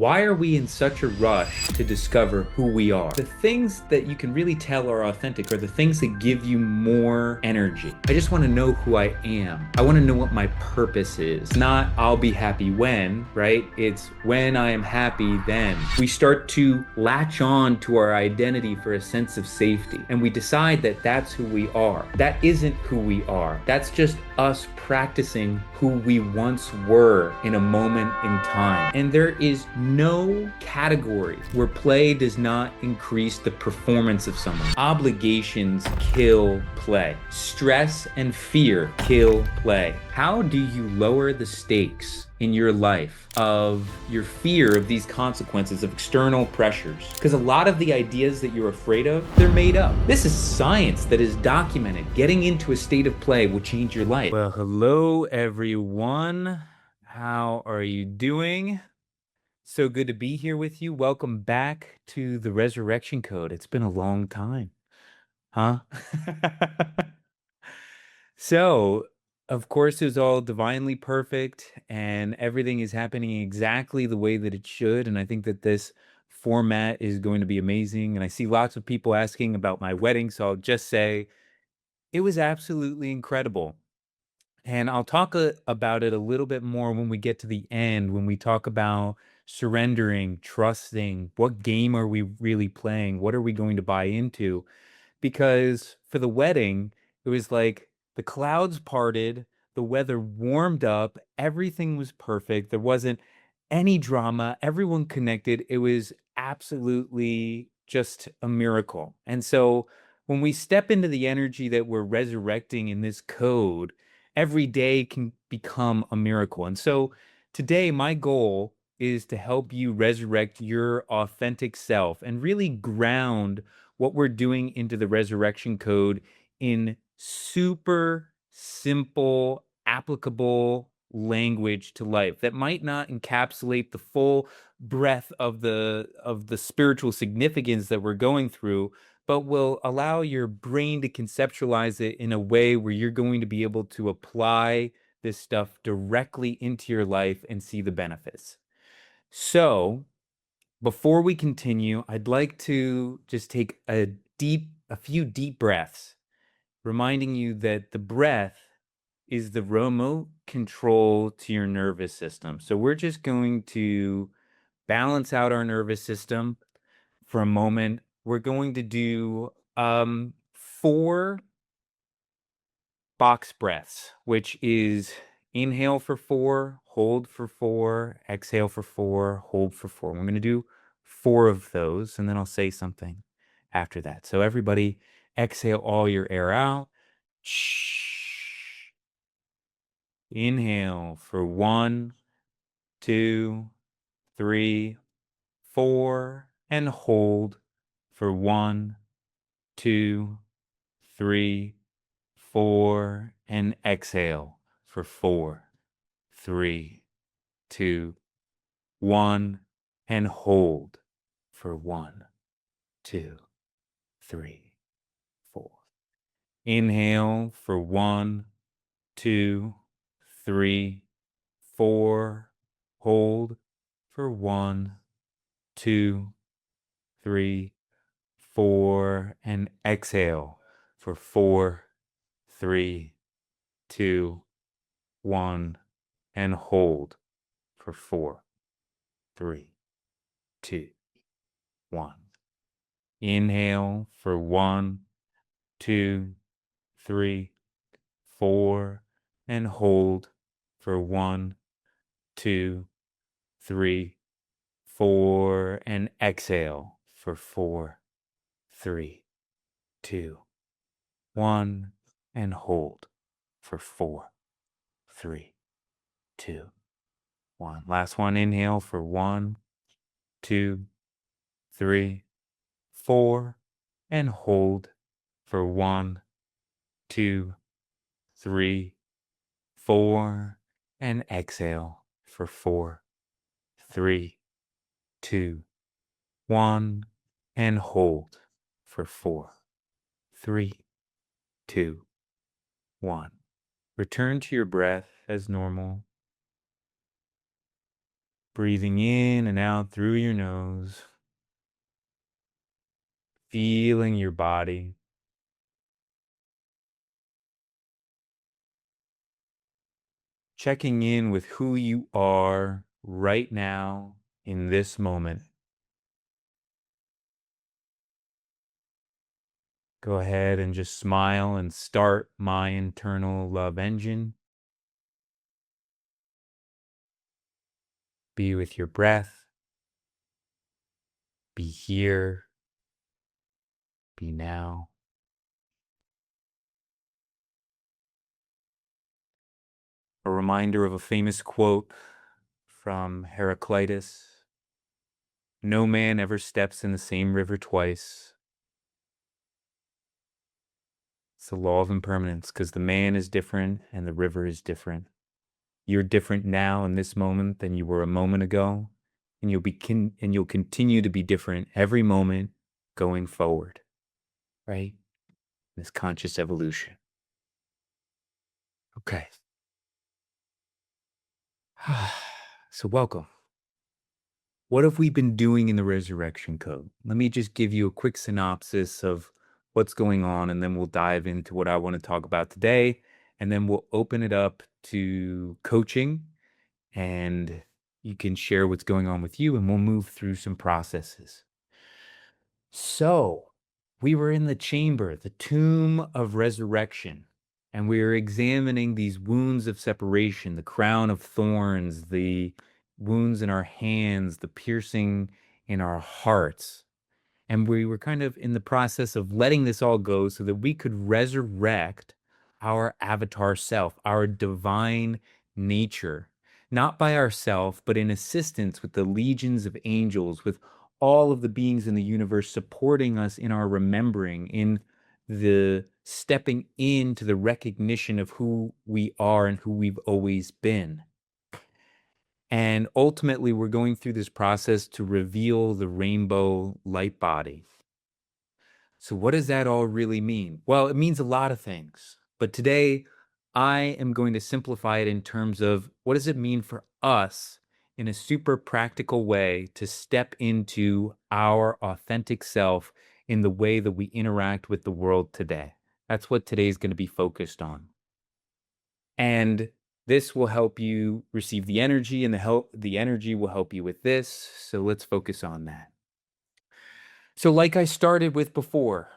Why are we in such a rush to discover who we are? The things that you can really tell are authentic are the things that give you more energy. I just want to know who I am. I want to know what my purpose is. Not I'll be happy when, right? It's when I am happy then. We start to latch on to our identity for a sense of safety, and we decide that that's who we are. That isn't who we are. That's just us practicing who we once were in a moment in time. And there is no category where play does not increase the performance of someone. Obligations kill play. Stress and fear kill play. How do you lower the stakes in your life of your fear of these consequences of external pressures? Because a lot of the ideas that you're afraid of, they're made up. This is science that is documented. Getting into a state of play will change your life. Well, hello everyone. How are you doing? So good to be here with you. Welcome back to the Resurrection Code. It's been a long time, huh? So, of course, it was all divinely perfect and everything is happening exactly the way that it should. And I think that this format is going to be amazing. And I see lots of people asking about my wedding. So I'll just say it was absolutely incredible. And I'll talk about it a little bit more when we get to the end, when we talk about surrendering, trusting, what game are we really playing? What are we going to buy into? Because for the wedding, it was like the clouds parted, the weather warmed up, everything was perfect. There wasn't any drama, everyone connected. It was absolutely just a miracle. And so when we step into the energy that we're resurrecting in this code, every day can become a miracle. And so today, my goal is to help you resurrect your authentic self and really ground what we're doing into the resurrection code in super simple, applicable language to life that might not encapsulate the full breadth of the spiritual significance that we're going through, but will allow your brain to conceptualize it in a way where you're going to be able to apply this stuff directly into your life and see the benefits. So, before we continue, I'd like to just take a few deep breaths, reminding you that the breath is the remote control to your nervous system. So we're just going to balance out our nervous system for a moment. We're going to do 4 box breaths, which is inhale for 4, hold for 4, exhale for 4, hold for 4. We're going to do 4 of those, and then I'll say something after that. So everybody exhale all your air out. Inhale for 1, 2, 3, 4, and hold for 1, 2, 3, 4, and exhale for 4, 3, 2, 1, and hold for 1, 2, 3, 4. Inhale for 1, 2, 3, 4. Hold for 1, 2, 3, 4, and exhale for 4, 3, 2, 1, and hold for 4, 3, 2, 1. Inhale for 1, 2, 3, 4, and hold for 1, 2, 3, 4, and exhale for 4, 3, 2, 1, and hold for 4, 3, 2, 1. Last one, inhale for 1, 2, 3, 4, and hold for 1, 2, 3, 4, and exhale for 4, 3, 2, 1, and hold for 4, 3, 2, 1. Return to your breath as normal. Breathing in and out through your nose, feeling your body, checking in with who you are right now in this moment. Go ahead and just smile and start my internal love engine. Be with your breath, be here, be now. A reminder of a famous quote from Heraclitus: no man ever steps in the same river twice. It's the law of impermanence because the man is different and the river is different. You're different now in this moment than you were a moment ago, and you'll continue to be different every moment going forward, right? This conscious evolution. Okay. So welcome. What have we been doing in the resurrection code? Let me just give you a quick synopsis of what's going on, and then we'll dive into what I want to talk about today. And then we'll open it up to coaching, and you can share what's going on with you, and we'll move through some processes. So, we were in the chamber, the tomb of resurrection, and we were examining these wounds of separation, the crown of thorns, the wounds in our hands, the piercing in our hearts. And we were kind of in the process of letting this all go so that we could resurrect our avatar self, our divine nature, not by ourselves, but in assistance with the legions of angels, with all of the beings in the universe supporting us in our remembering, in the stepping into the recognition of who we are and who we've always been. And ultimately, we're going through this process to reveal the rainbow light body. So, what does that all really mean? Well, it means a lot of things. But today, I am going to simplify it in terms of what does it mean for us in a super practical way to step into our authentic self in the way that we interact with the world today. That's what today is going to be focused on. And this will help you receive the energy, and the energy will help you with this. So let's focus on that. So, like I started with before,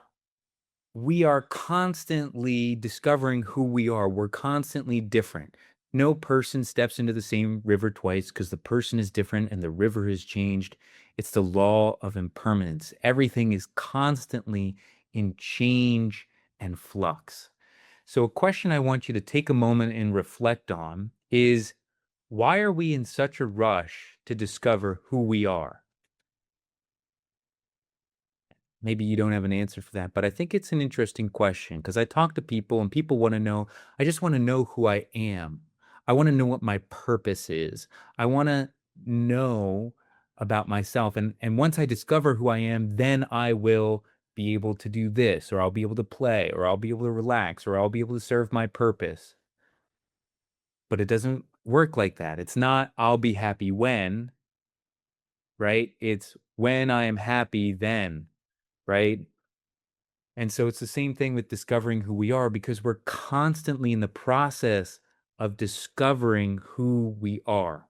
we are constantly discovering who we are. We're constantly different. No person steps into the same river twice because the person is different and the river has changed. It's the law of impermanence. Everything is constantly in change and flux. So, a question I want you to take a moment and reflect on is, why are we in such a rush to discover who we are? Maybe you don't have an answer for that, but I think it's an interesting question because I talk to people and people want to know, I just want to know who I am. I want to know what my purpose is. I want to know about myself. And once I discover who I am, then I will be able to do this, or I'll be able to play, or I'll be able to relax, or I'll be able to serve my purpose. But it doesn't work like that. It's not I'll be happy when, right? It's when I am happy then, right? And so it's the same thing with discovering who we are because we're constantly in the process of discovering who we are.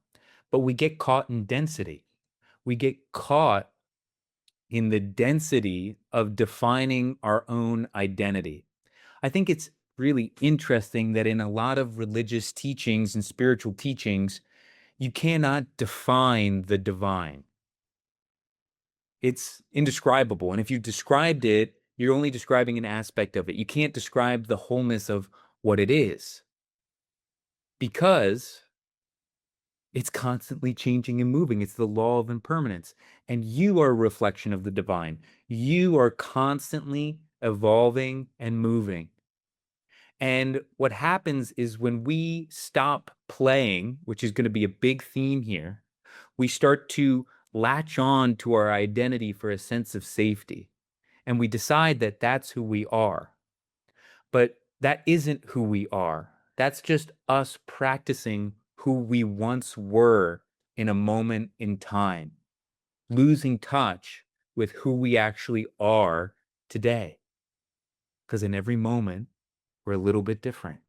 But we get caught in density. We get caught in the density of defining our own identity. I think it's really interesting that in a lot of religious teachings and spiritual teachings, you cannot define the divine. It's indescribable. And if you described it, you're only describing an aspect of it. You can't describe the wholeness of what it is because it's constantly changing and moving. It's the law of impermanence. And you are a reflection of the divine. You are constantly evolving and moving. And what happens is when we stop playing, which is going to be a big theme here, we start to latch on to our identity for a sense of safety. And we decide that that's who we are. But that isn't who we are. That's just us practicing who we once were in a moment in time, losing touch with who we actually are today. Because in every moment, we're a little bit different.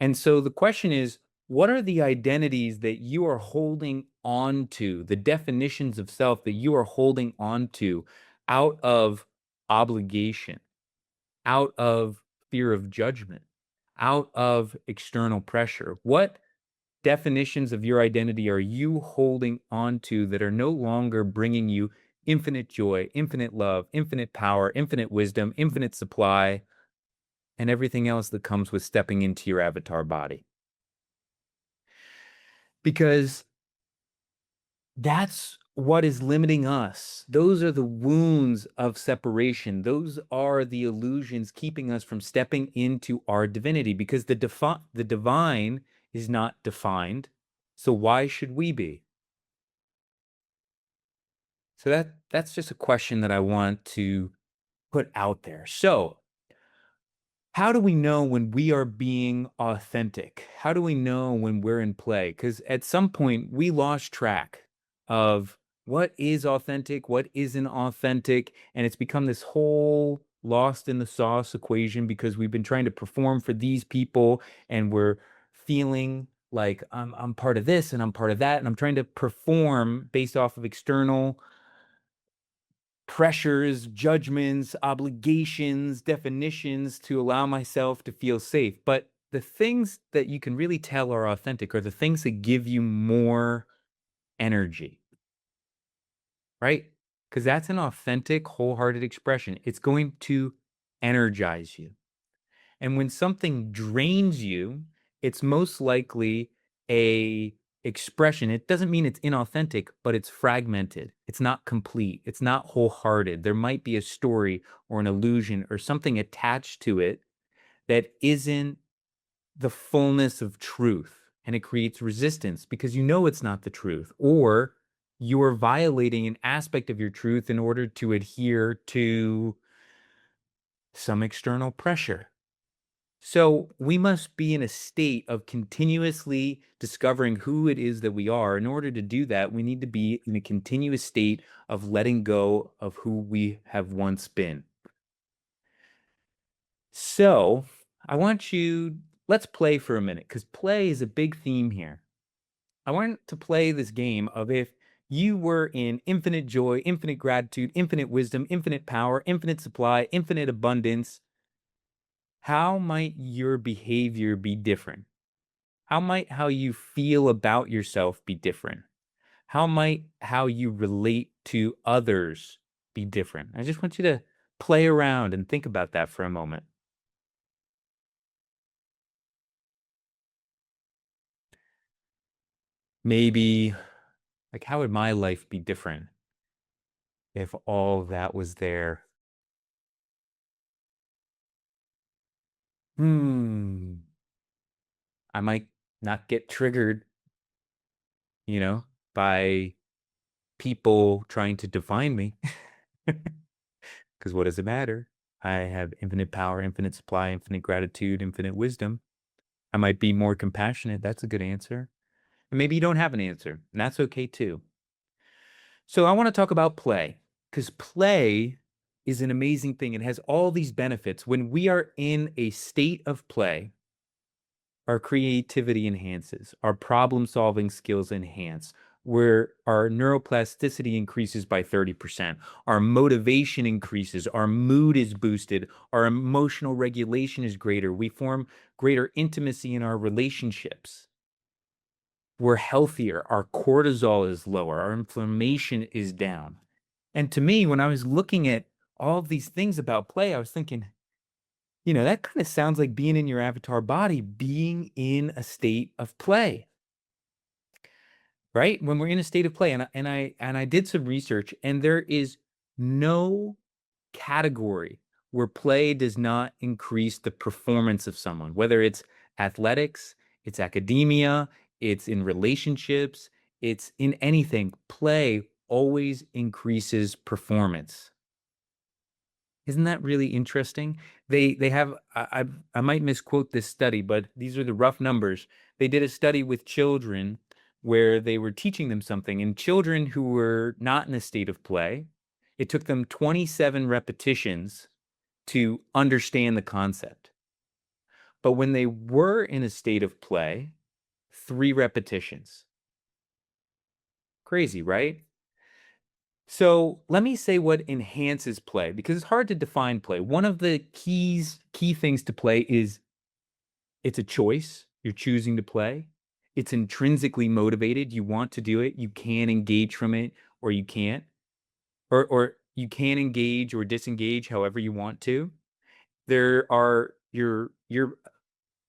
And so the question is, what are the identities that you are holding on to, the definitions of self that you are holding on to out of obligation, out of fear of judgment, out of external pressure? What definitions of your identity are you holding on to that are no longer bringing you infinite joy, infinite love, infinite power, infinite wisdom, infinite supply, and everything else that comes with stepping into your avatar body? Because that's what is limiting us. Those are the wounds of separation. Those are the illusions keeping us from stepping into our divinity, because the divine is not defined. So why should we be? So that's just a question that I want to put out there. So, how do we know when we are being authentic? How do we know when we're in play? Because at some point we lost track of what is authentic, what isn't authentic, and it's become this whole lost in the sauce equation because we've been trying to perform for these people and we're feeling like I'm part of this and I'm part of that, and I'm trying to perform based off of external pressures, judgments, obligations, definitions to allow myself to feel safe. But the things that you can really tell are authentic are the things that give you more energy, right? Because that's an authentic, wholehearted expression. It's going to energize you. And when something drains you, it's most likely a expression. It doesn't mean it's inauthentic, but it's fragmented. It's not complete. It's not wholehearted. There might be a story or an illusion or something attached to it that isn't the fullness of truth. And it creates resistance because you know it's not the truth, or you are violating an aspect of your truth in order to adhere to some external pressure. So we must be in a state of continuously discovering who it is that we are. In order to do that, we need to be in a continuous state of letting go of who we have once been. So I want you, let's play for a minute, because play is a big theme here. I want to play this game of, if you were in infinite joy, infinite gratitude, infinite wisdom, infinite power, infinite supply, infinite abundance, how might your behavior be different? How might how you feel about yourself be different? How might how you relate to others be different? I just want you to play around and think about that for a moment. Maybe, like, how would my life be different if all that was there? Hmm. I might not get triggered, you know, by people trying to define me. Because what does it matter? I have infinite power, infinite supply, infinite gratitude, infinite wisdom. I might be more compassionate. That's a good answer. And maybe you don't have an answer, and that's okay too. So I want to talk about play, because play is an amazing thing. It has all these benefits. When we are in a state of play, our creativity enhances, our problem solving skills enhance, where our neuroplasticity increases by 30%, our motivation increases, our mood is boosted, our emotional regulation is greater, we form greater intimacy in our relationships. We're healthier, our cortisol is lower, our inflammation is down. And to me, when I was looking at all of these things about play, I was thinking, that kind of sounds like being in your avatar body, being in a state of play, right? When we're in a state of play, and I did some research, and there is no category where play does not increase the performance of someone, whether it's athletics, it's academia, it's in relationships, it's in anything. Play always increases performance. Isn't that really interesting? They have, I might misquote this study, but these are the rough numbers. They did a study with children where they were teaching them something. And children who were not in a state of play, it took them 27 repetitions to understand the concept. But when they were in a state of play, 3 repetitions. Crazy, right? So let me say what enhances play, because it's hard to define play. One of the key things to play is it's a choice. You're choosing to play. It's intrinsically motivated. You want to do it. You can engage from it or you can't. Or you can engage or disengage however you want to. You're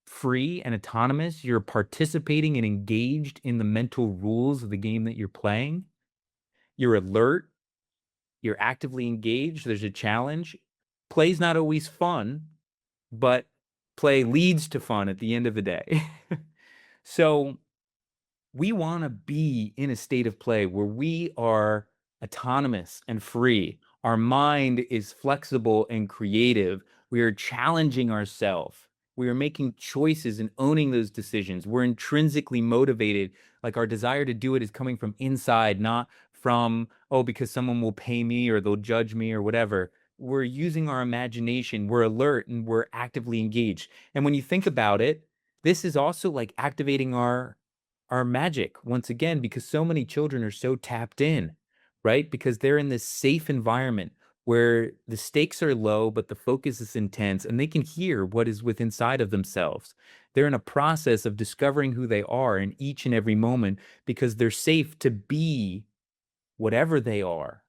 free and autonomous. You're participating and engaged in the mental rules of the game that you're playing. You're alert. You're actively engaged. There's a challenge. Play's not always fun, but play leads to fun at the end of the day. So we want to be in a state of play where we are autonomous and free. Our mind is flexible and creative. We are challenging ourselves. We are making choices and owning those decisions. We're intrinsically motivated. Like our desire to do it is coming from inside, not from, oh, because someone will pay me or they'll judge me or whatever. We're using our imagination. We're alert and we're actively engaged. And when you think about it, this is also like activating our magic once again, because so many children are so tapped in, right? Because they're in this safe environment where the stakes are low, but the focus is intense and they can hear what is within inside of themselves. They're in a process of discovering who they are in each and every moment because they're safe to be whatever they are.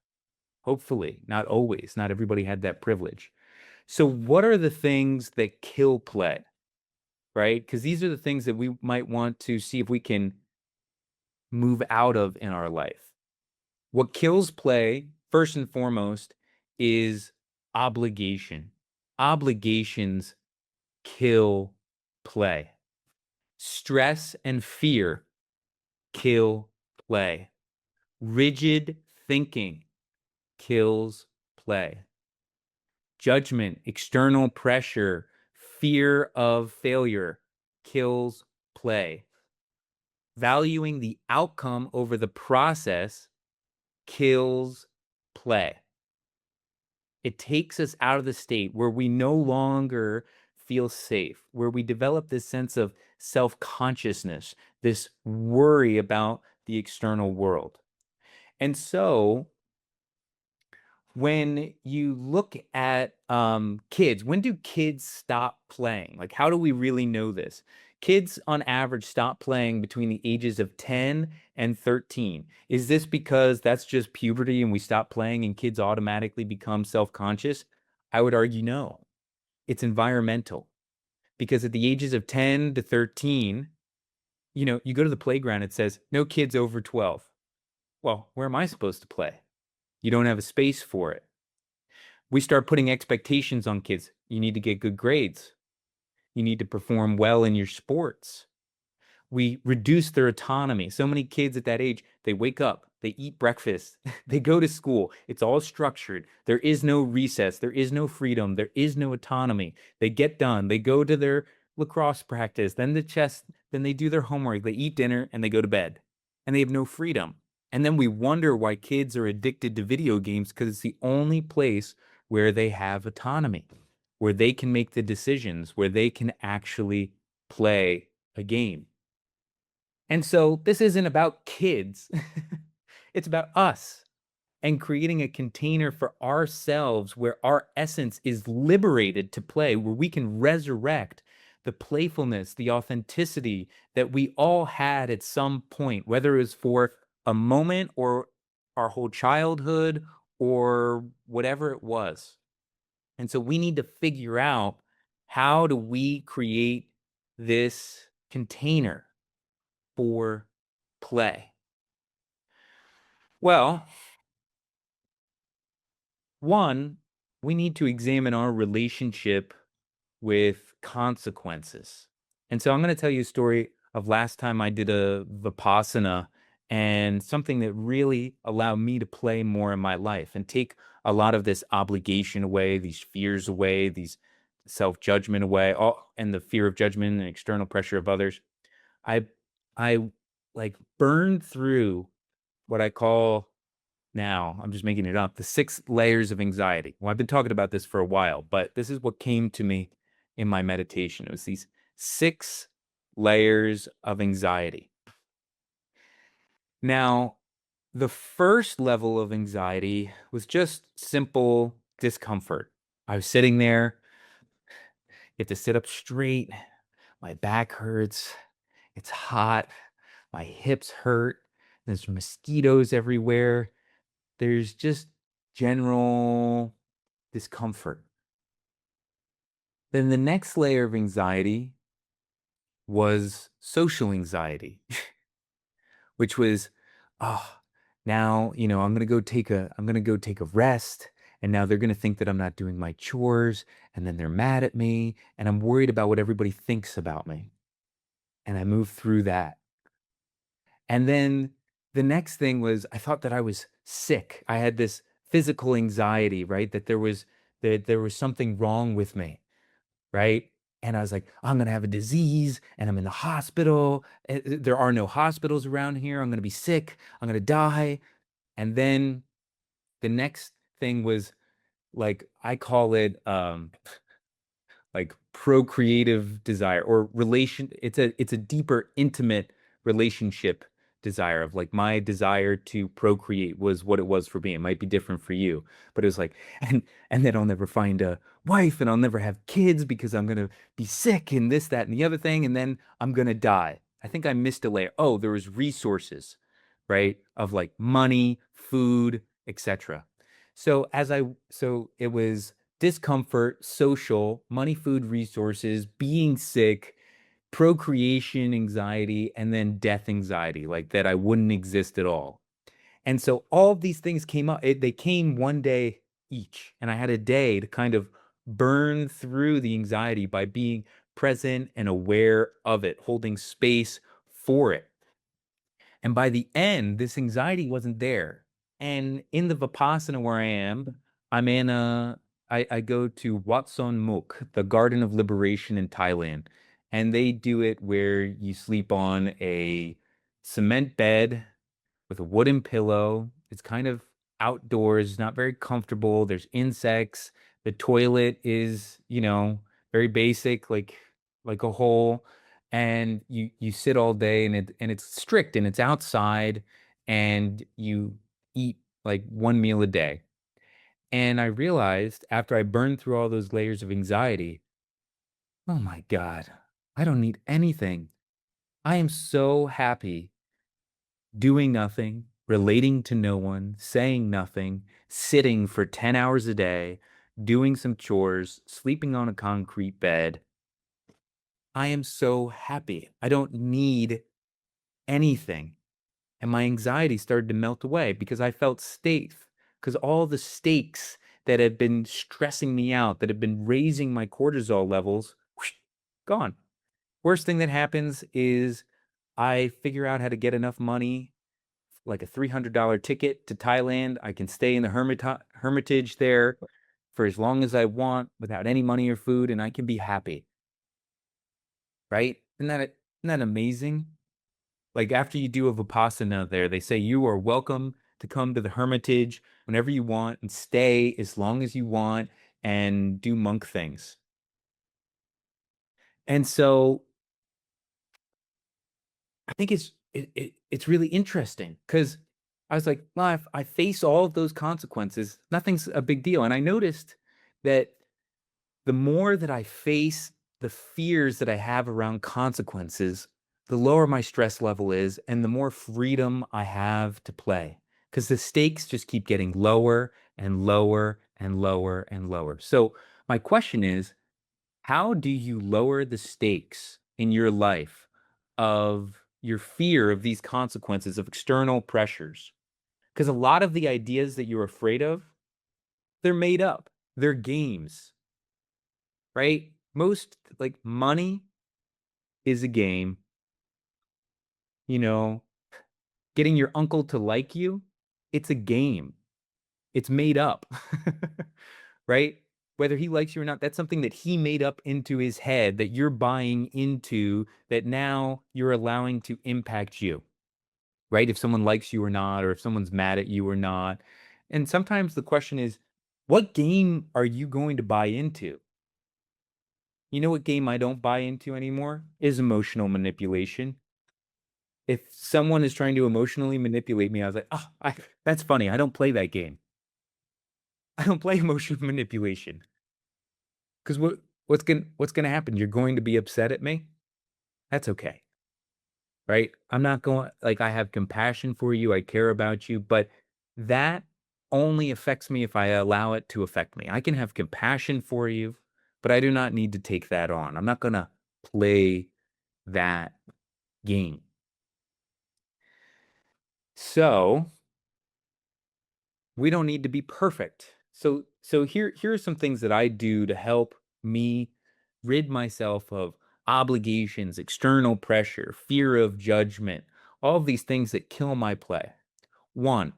Hopefully, not always. Not everybody had that privilege. So, what are the things that kill play, right? Because these are the things that we might want to see if we can move out of in our life. What kills play, first and foremost, is obligation. Obligations kill play. Stress and fear kill play. Rigid thinking kills play. Judgment, external pressure, fear of failure kills play. Valuing the outcome over the process kills play. It takes us out of the state where we no longer feel safe, where we develop this sense of self-consciousness, this worry about the external world. And so when you look at kids, when do kids stop playing? Like, how do we really know this? Kids on average stop playing between the ages of 10 and 13. Is this because that's just puberty and we stop playing and kids automatically become self-conscious? I would argue no. It's environmental. Because at the ages of 10 to 13, you go to the playground, it says no kids over 12. Well, where am I supposed to play? You don't have a space for it. We start putting expectations on kids. You need to get good grades. You need to perform well in your sports. We reduce their autonomy. So many kids at that age, they wake up, they eat breakfast, they go to school. It's all structured. There is no recess. There is no freedom. There is no autonomy. They get done. They go to their lacrosse practice, then the chess, then they do their homework. They eat dinner and they go to bed. And they have no freedom. And then we wonder why kids are addicted to video games because it's the only place where they have autonomy, where they can make the decisions, where they can actually play a game. And so this isn't about kids. It's about us and creating a container for ourselves where our essence is liberated to play, where we can resurrect the playfulness, the authenticity that we all had at some point, whether it was for a moment or our whole childhood or whatever it was. And so we need to figure out, how do we create this container for play? Well, one, we need to examine our relationship with consequences. And so I'm going to tell you a story of last time I did a Vipassana and something that really allowed me to play more in my life and take a lot of this obligation away, these fears away, these self-judgment away, and the fear of judgment and external pressure of others. I I like burned through what I call now, I'm just making it up, the 6 layers of anxiety. Well, I've been talking about this for a while, but this is what came to me in my meditation. It was these 6 layers of anxiety. Now, the first level of anxiety was just simple discomfort. I was sitting there, you have to sit up straight, my back hurts, it's hot, my hips hurt, there's mosquitoes everywhere. There's just general discomfort. Then the next layer of anxiety was social anxiety, which was, oh, now, I'm gonna go take a rest. And now they're gonna think that I'm not doing my chores, and then they're mad at me, and I'm worried about what everybody thinks about me. And I moved through that. And then the next thing was I thought that I was sick. I had this physical anxiety, right? That there was something wrong with me, right? And I was like, I'm gonna have a disease and I'm in the hospital. There are no hospitals around here. I'm gonna be sick. I'm gonna die. And then the next thing was like I call it like procreative desire or relation. It's a deeper, intimate relationship desire of like my desire to procreate was what it was for me. It might be different for you, but it was like, and then I'll never find a wife and I'll never have kids because I'm gonna be sick and this, that, and the other thing, and then I'm gonna die. I think I missed a layer. Oh, there was resources, right? Of like money, food, etc. So it was discomfort, social, money, food, resources, being sick, procreation anxiety, and then death anxiety, like that I wouldn't exist at all. And so all of these things came up. They came one day each. And I had a day to kind of burn through the anxiety by being present and aware of it, holding space for it. And by the end, this anxiety wasn't there. And in the Vipassana where I am, I'm in a, I go to Wat Son Muk, the Garden of Liberation in Thailand. And they do it where you sleep on a cement bed with a wooden pillow. It's kind of outdoors, not very comfortable. There's insects. The toilet is, very basic, like a hole. And you sit all day and it's strict and it's outside and you eat like one meal a day. And I realized after I burned through all those layers of anxiety, oh my God, I don't need anything. I am so happy doing nothing, relating to no one, saying nothing, sitting for 10 hours a day, doing some chores, sleeping on a concrete bed. I am so happy. I don't need anything. And my anxiety started to melt away because I felt safe. Because all the stakes that had been stressing me out, that had been raising my cortisol levels, whoosh, gone. Worst thing that happens is I figure out how to get enough money like a $300 ticket to Thailand. I can stay in the hermitage there for as long as I want without any money or food, and I can be happy, right? Isn't that amazing? Like after you do a Vipassana there, they say you are welcome to come to the hermitage whenever you want and stay as long as you want and do monk things. And so I think it's really interesting because I was like, well, if I face all of those consequences, nothing's a big deal. And I noticed that the more that I face the fears that I have around consequences, the lower my stress level is, and the more freedom I have to play. Because the stakes just keep getting lower and lower and lower and lower. So, my question is, how do you lower the stakes in your life of your fear of these consequences of external pressures? Because a lot of the ideas that you're afraid of, they're made up. They're games, right? Most like money is a game, you know, getting your uncle to like you, it's a game. It's made up. Right? Whether he likes you or not, that's something that he made up into his head that you're buying into that now you're allowing to impact you. right? If someone likes you or not, or if someone's mad at you or not. And sometimes the question is, what game are you going to buy into? You know what game I don't buy into anymore? Is emotional manipulation. If someone is trying to emotionally manipulate me, I was like, oh, that's funny. I don't play that game. I don't play emotional manipulation. Because what's gonna happen? You're going to be upset at me? That's okay. Right? I'm not going like I have compassion for you, I care about you, but that only affects me if I allow it to affect me. I can have compassion for you, but I do not need to take that on. I'm not gonna play that game. So we don't need to be perfect. So here are some things that I do to help me rid myself of obligations, external pressure, fear of judgment, all of these things that kill my play. One,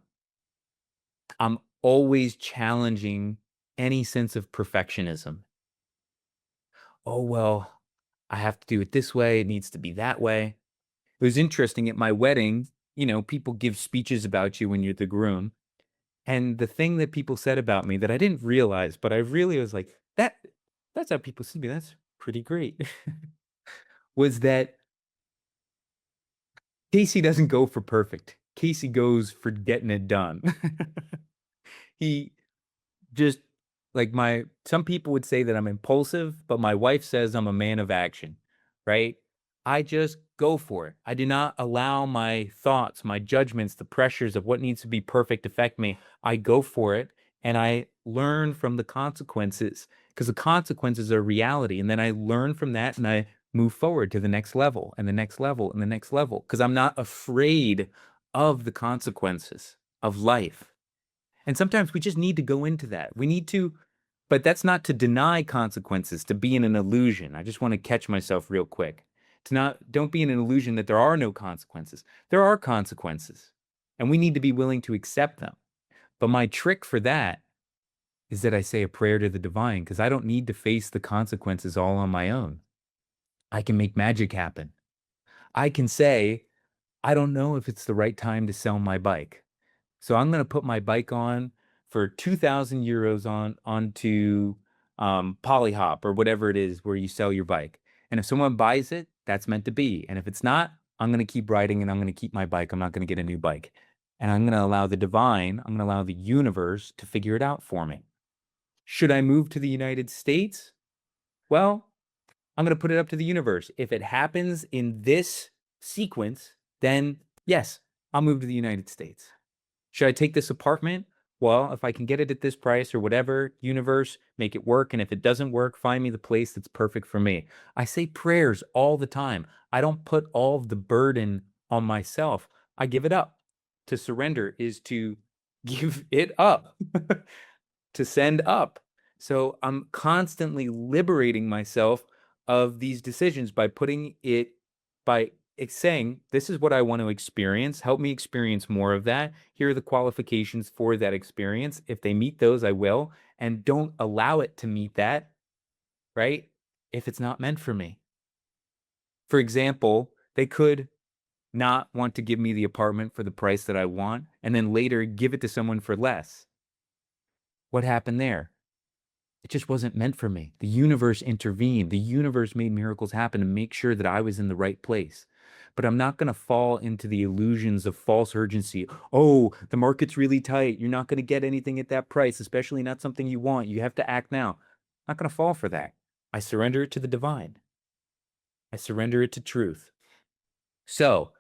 I'm always challenging any sense of perfectionism. Oh, well, I have to do it this way, it needs to be that way. It was interesting at my wedding, people give speeches about you when you're the groom. And the thing that people said about me that I didn't realize, but I really was like, that's how people see me. That's pretty great. Was that Casey doesn't go for perfect. Casey goes for getting it done. He just like my some people would say that I'm impulsive, but my wife says I'm a man of action, right? I just go for it. I do not allow my thoughts, my judgments, the pressures of what needs to be perfect affect me. I go for it and I learn from the consequences because the consequences are reality. And then I learn from that and I move forward to the next level and the next level and the next level because I'm not afraid of the consequences of life. And sometimes we just need to go into that. We need to, but that's not to deny consequences, to be in an illusion. I just want to catch myself real quick. To not, don't be in an illusion that there are no consequences. There are consequences, and we need to be willing to accept them. But my trick for that is that I say a prayer to the divine because I don't need to face the consequences all on my own. I can make magic happen. I can say, I don't know if it's the right time to sell my bike. So I'm going to put my bike on for 2,000 euros onto Polyhop or whatever it is where you sell your bike. And if someone buys it, that's meant to be. And if it's not, I'm going to keep riding and I'm going to keep my bike. I'm not going to get a new bike. And I'm going to allow the divine, I'm going to allow the universe to figure it out for me. Should I move to the United States? Well, I'm going to put it up to the universe. If it happens in this sequence, then yes, I'll move to the United States. Should I take this apartment? Well, if I can get it at this price or whatever, universe, make it work. And if it doesn't work, find me the place that's perfect for me. I say prayers all the time. I don't put all of the burden on myself. I give it up. To surrender is to give it up, to send up. So I'm constantly liberating myself of these decisions by putting it, by saying, this is what I want to experience. Help me experience more of that. Here are the qualifications for that experience. If they meet those, I will. And don't allow it to meet that, right? If it's not meant for me. For example, they could not want to give me the apartment for the price that I want and then later give it to someone for less. What happened there? It just wasn't meant for me. The universe intervened. The universe made miracles happen to make sure that I was in the right place. But I'm not going to fall into the illusions of false urgency. Oh, the market's really tight. You're not going to get anything at that price, especially not something you want. You have to act now. I'm not going to fall for that. I surrender it to the divine. I surrender it to truth. So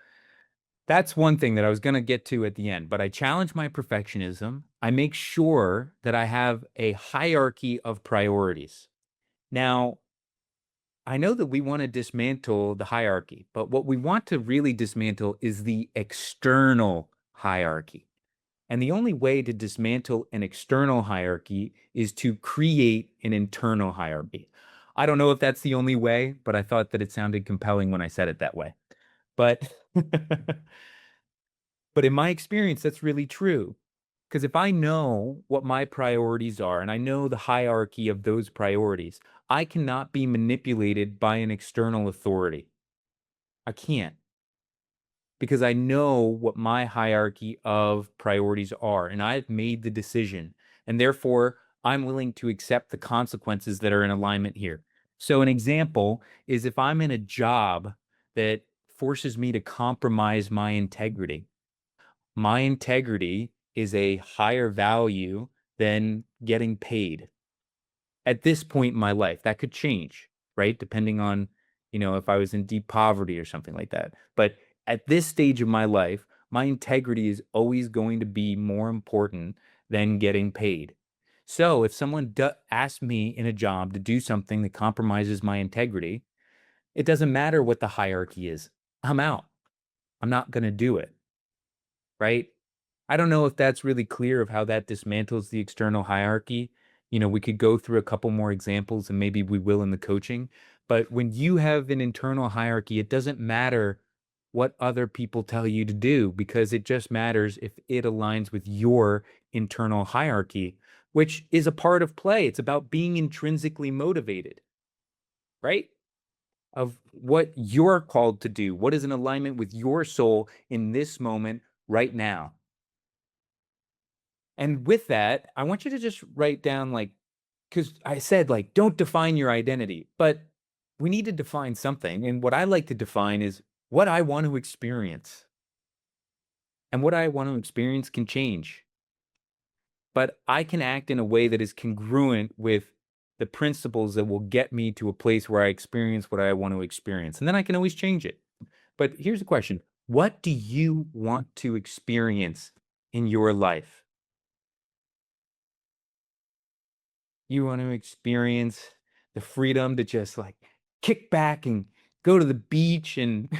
that's one thing that I was going to get to at the end, but I challenge my perfectionism. I make sure that I have a hierarchy of priorities. Now, I know that we want to dismantle the hierarchy, but what we want to really dismantle is the external hierarchy. And the only way to dismantle an external hierarchy is to create an internal hierarchy. I don't know if that's the only way, but I thought that it sounded compelling when I said it that way. But but in my experience, that's really true. Because if I know what my priorities are and I know the hierarchy of those priorities, I cannot be manipulated by an external authority. I can't because I know what my hierarchy of priorities are, and I've made the decision, and therefore I'm willing to accept the consequences that are in alignment here. So, an example is if I'm in a job that forces me to compromise my integrity is a higher value than getting paid at this point in my life. That could change, right? Depending on, if I was in deep poverty or something like that. But at this stage of my life, my integrity is always going to be more important than getting paid. So if someone asks me in a job to do something that compromises my integrity, it doesn't matter what the hierarchy is. I'm out. I'm not going to do it, right? I don't know if that's really clear of how that dismantles the external hierarchy. We could go through a couple more examples and maybe we will in the coaching. But when you have an internal hierarchy, it doesn't matter what other people tell you to do because it just matters if it aligns with your internal hierarchy, which is a part of play. It's about being intrinsically motivated, right? Of what you're called to do, what is in alignment with your soul in this moment right now. And with that, I want you to just write down like, because I said, like, don't define your identity, but we need to define something. And what I like to define is what I want to experience. And what I want to experience can change, but I can act in a way that is congruent with the principles that will get me to a place where I experience what I want to experience. And then I can always change it. But here's the question: what do you want to experience in your life? You want to experience the freedom to just like kick back and go to the beach and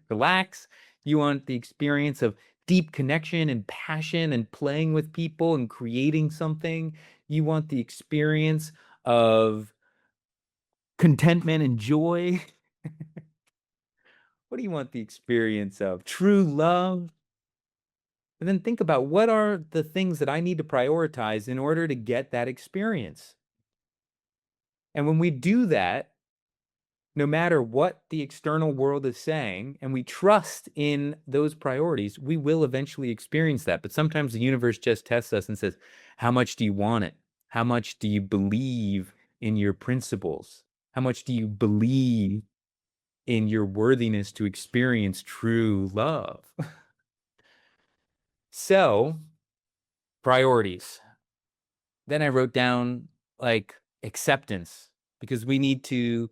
relax. You want the experience of deep connection and passion and playing with people and creating something. You want the experience of contentment and joy. What do you want the experience of? True love. And then think about what are the things that I need to prioritize in order to get that experience. And when we do that, no matter what the external world is saying, and we trust in those priorities, we will eventually experience that. But sometimes the universe just tests us and says, how much do you want it? How much do you believe in your principles? How much do you believe in your worthiness to experience true love? So, priorities. Then I wrote down like acceptance because we need to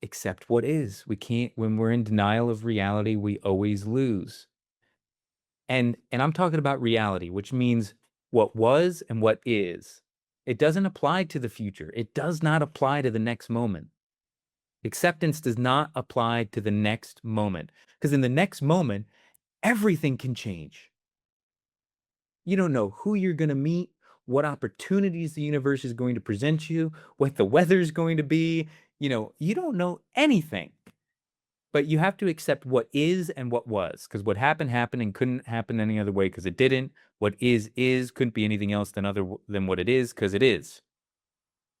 accept what is. We can't, when we're in denial of reality, we always lose. And I'm talking about reality, which means what was and what is. It doesn't apply to the future. It does not apply to the next moment. Acceptance does not apply to the next moment because in the next moment, everything can change. You don't know who you're going to meet, what opportunities the universe is going to present you, what the weather is going to be. You don't know anything, but you have to accept what is and what was, because what happened happened and couldn't happen any other way because it didn't. What is couldn't be anything else than what it is because it is.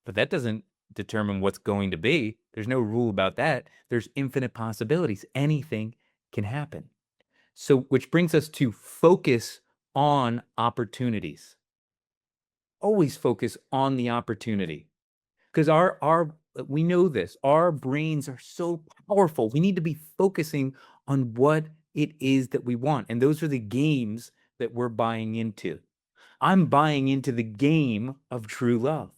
But that doesn't determine what's going to be. There's no rule about that. There's infinite possibilities. Anything can happen. So, which brings us to focus on opportunities. Always focus on the opportunity because our we know this. Our brains are so powerful. We need to be focusing on what it is that we want. And those are the games that we're buying into. I'm buying into the game of true love.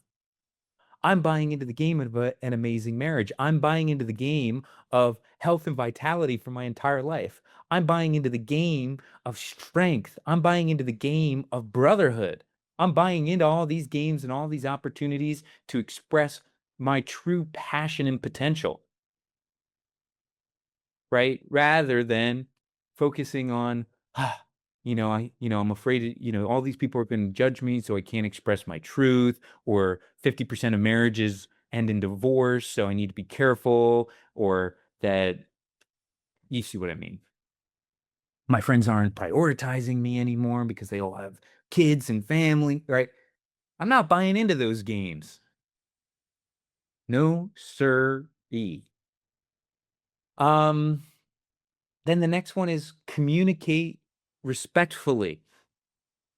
I'm buying into the game of an amazing marriage. I'm buying into the game of health and vitality for my entire life. I'm buying into the game of strength. I'm buying into the game of brotherhood. I'm buying into all these games and all these opportunities to express my true passion and potential, right? Rather than focusing on, I'm afraid, all these people are going to judge me, so I can't express my truth, or 50% of marriages end in divorce, so I need to be careful, or that, you see what I mean? My friends aren't prioritizing me anymore because they all have kids and family, right? I'm not buying into those games. No, sir. Um, Then the next one is communicate respectfully.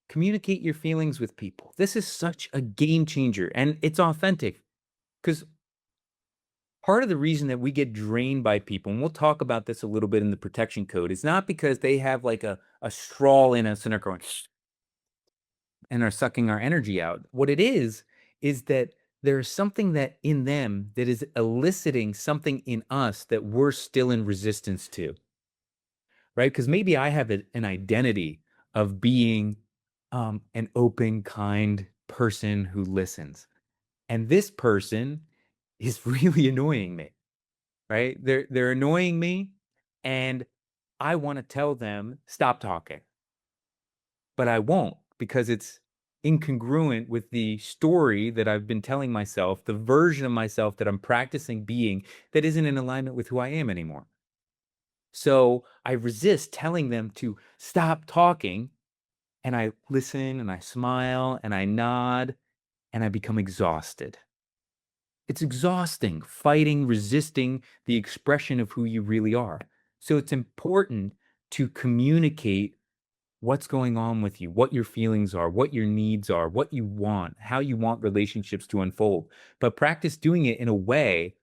Communicate your feelings with people. This is such a game changer and it's authentic because part of the reason that we get drained by people, and we'll talk about this a little bit in the protection code, is not because they have like a straw in us and are going and are sucking our energy out. What it is that there's something that in them that is eliciting something in us that we're still in resistance to, right? Because maybe I have an identity of being an open, kind person who listens. And this person is really annoying me, right? They're annoying me, and I want to tell them stop talking, but I won't because it's incongruent with the story that I've been telling myself, the version of myself that I'm practicing being that isn't in alignment with who I am anymore. So I resist telling them to stop talking, and I listen and I smile and I nod and I become exhausted. It's exhausting fighting, resisting the expression of who you really are. So it's important to communicate what's going on with you, what your feelings are, what your needs are, what you want, how you want relationships to unfold. But practice doing it in a way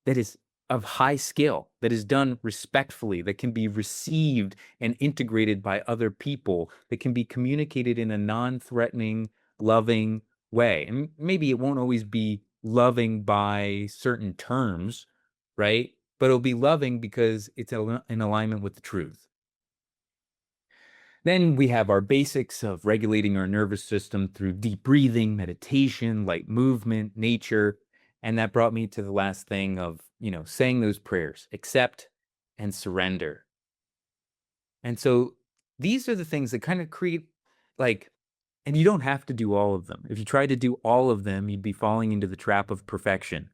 that is of high skill, that is done respectfully, that can be received and integrated by other people, that can be communicated in a non threatening, loving way. And maybe it won't always be loving by certain terms, right? But it'll be loving because it's in alignment with the truth. Then we have our basics of regulating our nervous system through deep breathing, meditation, light movement, nature. And that brought me to the last thing of, saying those prayers, accept and surrender. And so these are the things that kind of create like, and you don't have to do all of them. If you tried to do all of them, you'd be falling into the trap of perfection.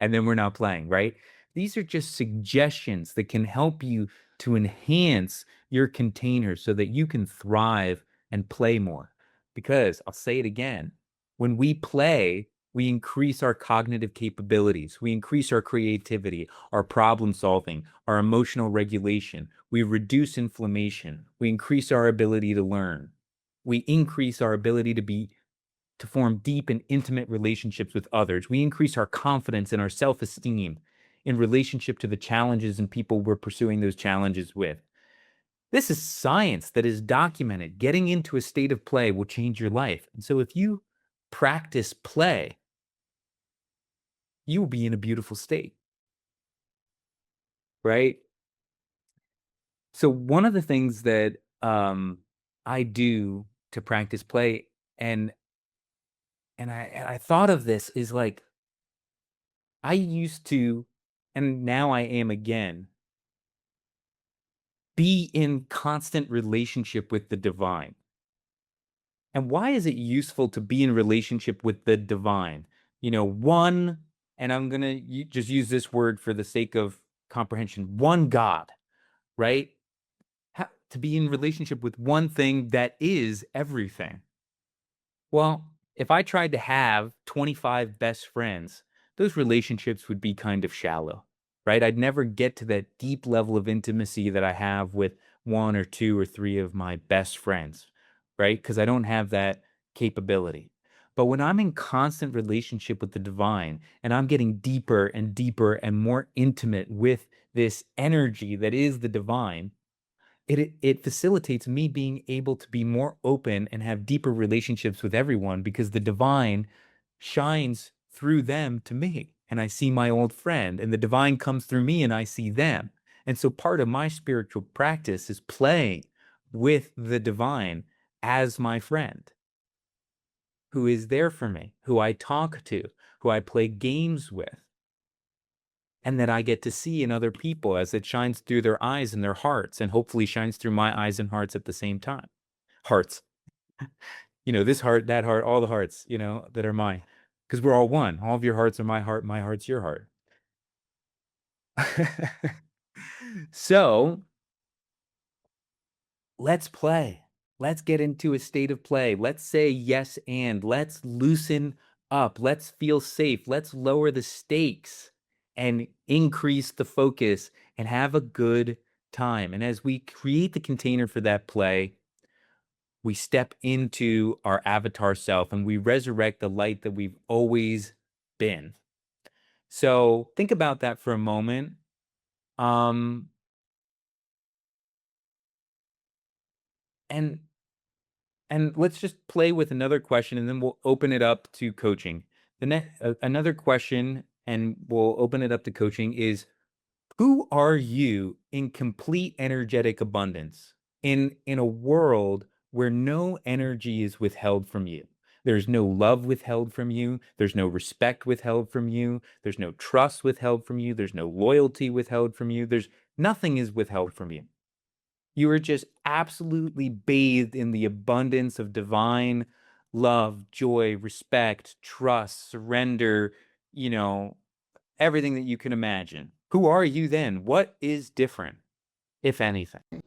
And then we're not playing, right? These are just suggestions that can help you to enhance your container so that you can thrive and play more. Because I'll say it again, when we play, we increase our cognitive capabilities, we increase our creativity, our problem solving, our emotional regulation, we reduce inflammation, we increase our ability to learn, we increase our ability to form deep and intimate relationships with others. We increase our confidence and our self esteem in relationship to the challenges and people we're pursuing those challenges with. This is science that is documented. Getting into a state of play will change your life. And so if you practice play, you will be in a beautiful state, right? So one of the things that I do to practice play, and I thought of this is like I used to, and now I am again, be in constant relationship with the divine. And why is it useful to be in relationship with the divine? One, and I'm going to just use this word for the sake of comprehension, one God, right? To be in relationship with one thing that is everything. Well, if I tried to have 25 best friends, those relationships would be kind of shallow, right? I'd never get to that deep level of intimacy that I have with one or two or three of my best friends, right? Because I don't have that capability. But when I'm in constant relationship with the divine and I'm getting deeper and deeper and more intimate with this energy that is the divine, it facilitates me being able to be more open and have deeper relationships with everyone because the divine shines through them to me. And I see my old friend, and the divine comes through me, and I see them. And so part of my spiritual practice is playing with the divine as my friend who is there for me, who I talk to, who I play games with, and that I get to see in other people as it shines through their eyes and their hearts, and hopefully shines through my eyes and hearts at the same time. Hearts, this heart, that heart, all the hearts, that are mine, because we're all one. All of your hearts are my heart's your heart. So let's play. Let's get into a state of play. Let's say yes and let's loosen up. Let's feel safe. Let's lower the stakes and increase the focus and have a good time. And as we create the container for that play, we step into our avatar self and we resurrect the light that we've always been. So think about that for a moment. Um, and and let's just play with another question, and then we'll open it up to coaching. Another question, and we'll open it up to coaching is, who are you in complete energetic abundance in a world where no energy is withheld from you? There's no love withheld from you. There's no respect withheld from you. There's no trust withheld from you. There's no loyalty withheld from you. There's nothing is withheld from you. You are just absolutely bathed in the abundance of divine love, joy, respect, trust, surrender, you know, everything that you can imagine. Who are you then? What is different, if anything?